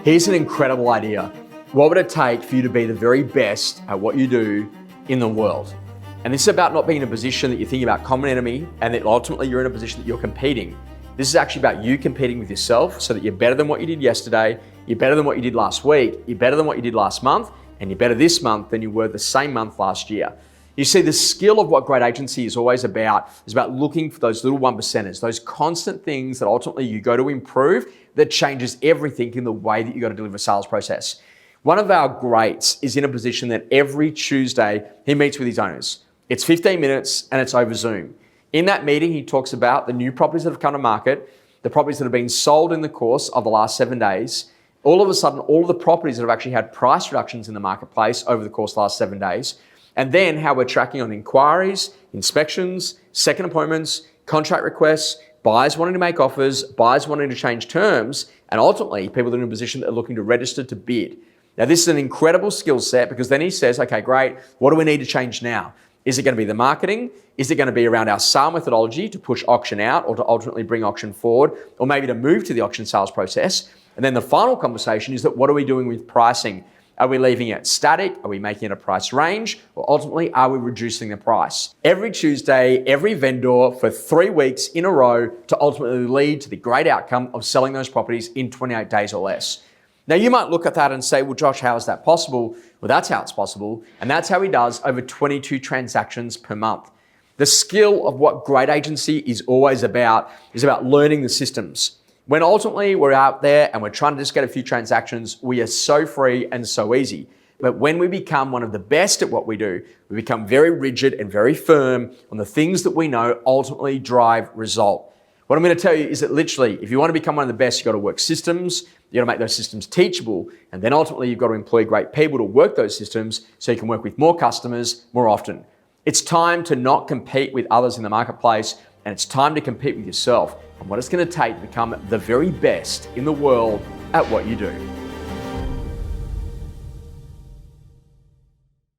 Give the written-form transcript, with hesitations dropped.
Here's an incredible idea. What would it take for you to be the very best at what you do in the world? And this is about not being in a position that you're thinking about common enemy and that ultimately you're in a position that you're competing. This is actually about you competing with yourself so that you're better than what you did yesterday, you're better than what you did last week, you're better than what you did last month, and you're better this month than you were the same month last year. You see, the skill of what great agency is always about is about looking for those little 1%ers, those constant things that ultimately you go to improve that changes everything in the way that you got to deliver a sales process. One of our greats is in a position that every Tuesday he meets with his owners. It's 15 minutes and it's over Zoom. In that meeting, he talks about the new properties that have come to market, the properties that have been sold in the course of the last 7 days. All of a sudden, all of the properties that have actually had price reductions in the marketplace over the course of the last 7 days. And then how we're tracking on inquiries, inspections, second appointments, contract requests, buyers wanting to make offers, buyers wanting to change terms, and ultimately people that are in a position that are looking to register to bid. Now, this is an incredible skill set because then he says, okay, great, what do we need to change now? Is it going to be the marketing? Is it going to be around our sale methodology to push auction out or to ultimately bring auction forward, or maybe to move to the auction sales process? And then the final conversation is that what are we doing with pricing? Are we leaving it static? Are we making it a price range? Or ultimately, are we reducing the price? Every Tuesday, every vendor for 3 weeks in a row to ultimately lead to the great outcome of selling those properties in 28 days or less. Now, you might look at that and say, well, Josh, how is that possible? Well, that's how it's possible. And that's how he does over 22 transactions per month. The skill of what great agency is always about is about learning the systems. When ultimately we're out there and we're trying to just get a few transactions, we are so free and so easy. But when we become one of the best at what we do, we become very rigid and very firm on the things that we know ultimately drive result. What I'm going to tell you is that literally, if you want to become one of the best, you've got to work systems, you've got to make those systems teachable, and then ultimately you've got to employ great people to work those systems so you can work with more customers more often. It's time to not compete with others in the marketplace, and it's time to compete with yourself and what it's going to take to become the very best in the world at what you do.